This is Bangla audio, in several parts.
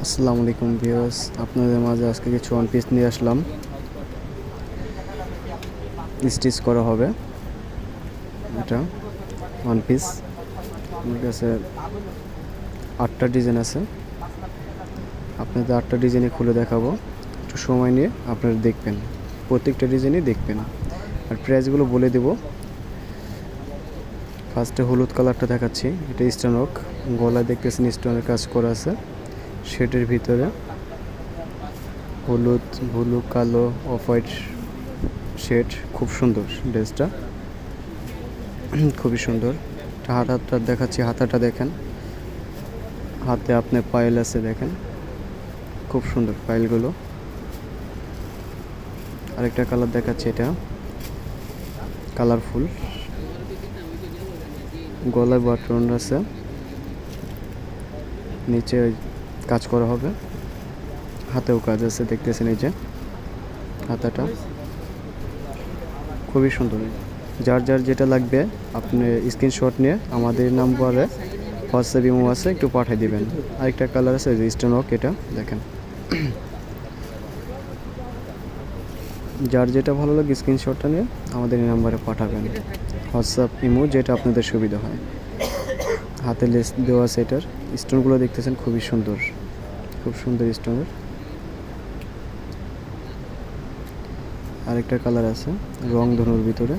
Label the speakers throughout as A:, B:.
A: আসসালামু আলাইকুম ভিউয়ার্স, আপনাদের মাঝে আজকে কিছু ওয়ান পিস নিয়ে আসলাম। স্টিচ করা হবে। এটা ওয়ান পিস, আমার কাছে 8টা ডিজাইন আছে। আপনাদের 8টা ডিজাইনই খুলে দেখাবো। একটু সময় নিয়ে আপনারা দেখবেন, প্রত্যেকটা ডিজাইনই দেখবেন আর প্রাইসগুলো বলে দেব। ফার্স্টে হলুদ কালারটা দেখাচ্ছি। এটা স্টোন ওয়ার্ক, গলায় দেখতেছেন স্টোনের কাজ করা আছে। শেডের ভিতরে হলুদ, ব্লু, কালো, অফ হোয়াইট শেড। খুব সুন্দর ড্রেসটা, খুবই সুন্দর। হাতাটা দেখাচ্ছি, হাতাটা দেখেন। হাতে আপনার পায়েল আছে, দেখেন খুব সুন্দর পায়েলগুলো। আরেকটা কালার দেখাচ্ছি, এটা কালারফুল। গলায় বাটন আছে, নিচে কাজ করা হবে, হাতেও কাজ আছে, দেখতেছেন এই যে হাতাটা খুবই সুন্দর। যার যার যেটা লাগবে আপনি স্ক্রিনশট নিয়ে আমাদের নাম্বারে হোয়াটসঅ্যাপ ইমো আছে, একটু পাঠিয়ে দিবেন। আরেকটা কালার আছে স্টোন ওয়ার্ক, এটা দেখেন। যার যেটা ভালো লাগে স্ক্রিনশটটা নিয়ে আমাদের এই নাম্বারে পাঠাবেন, হোয়াটসঅ্যাপ ইমো যেটা আপনাদের সুবিধা হয়। হাতে লেস দেওয়া আছে, এটার স্টোনগুলো দেখতেছেন খুবই সুন্দর, খুব সুন্দর স্টোনের। আরেকটা কালার আছে রং ধনুর ভিতরে,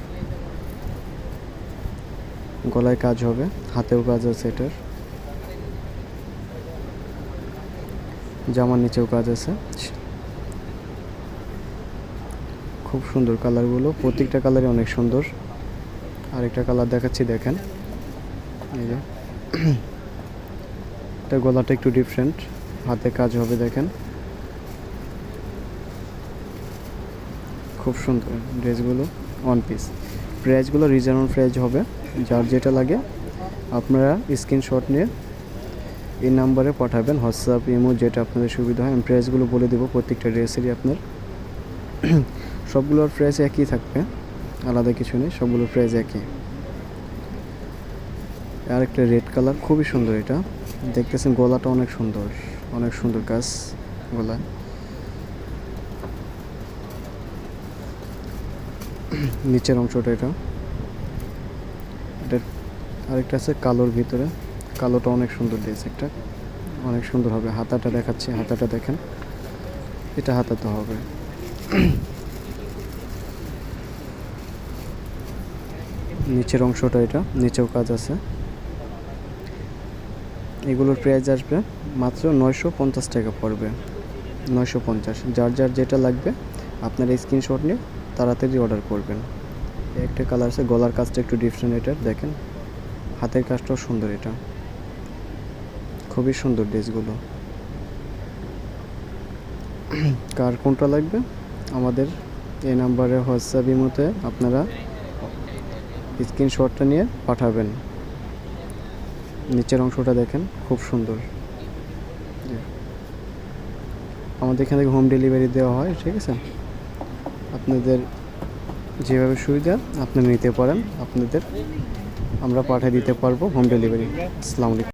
A: গলায় কাজ হবে, হাতেও কাজ আছে, এটার জামার নিচেও কাজ আছে। খুব সুন্দর কালারগুলো, প্রত্যেকটা কালারই অনেক সুন্দর। আরেকটা কালার দেখাচ্ছি, দেখেন এই যে এটা গলাটা একটু ডিফারেন্ট, হাতে কাজ হবে, দেখেন খুব সুন্দর ড্রেসগুলো। ওয়ান পিস প্রাইসগুলো রিজনেবল প্রাইস হবে। যার যেটা লাগে আপনারা স্ক্রিনশট নিয়ে এই নাম্বারে পাঠাবেন, হোয়াটসঅ্যাপ ইমো যেটা আপনাদের সুবিধা হয়। আমি প্রাইসগুলো বলে দেবো প্রত্যেকটা ড্রেসেরই। আপনার সবগুলোর প্রাইস একই থাকবে, আলাদা কিছু নেই, সবগুলোর প্রাইস একই। আর একটা রেড কালার, খুবই সুন্দর। এটা দেখতেছেন গলাটা অনেক সুন্দর, অনেক সুন্দর কাজ গলা। নিচের অংশটা এটা আরেকটা আছে কালোর ভিতরে, কালোটা অনেক সুন্দর দিয়েছে, একটা অনেক সুন্দর হবে। হাতাটা দেখাচ্ছি, হাতাটা দেখেন, এটা হাতাতে হবে। নিচের অংশটা এটা, নিচেও কাজ আছে। এগুলোর প্রাইস আসবে মাত্র 950 টাকা পড়বে, 950। যার যার যেটা লাগবে আপনার স্ক্রিনশট নিয়ে তাড়াতাড়ি অর্ডার করবেন। একটা কালার আছে, গলার কাজটা একটু ডিফারেন্ট, এটার দেখেন হাতের কাজটাও সুন্দর। এটা খুবই সুন্দর ড্রেসগুলো। কার কোনটা লাগবে আমাদের এই নাম্বারে হোয়াটসঅ্যাপ ইমোতে আপনারা স্ক্রিনশটটা নিয়ে পাঠাবেন। নিচের অংশটা দেখেন খুব সুন্দর। আমাদের এখান থেকে হোম ডেলিভারি দেওয়া হয়, ঠিক আছে। আপনাদের যেভাবে সুবিধা আপনারা নিতে পারেন, আপনাদের আমরা পাঠিয়ে দিতে পারবো হোম ডেলিভারি। আসসালামু আলাইকুম।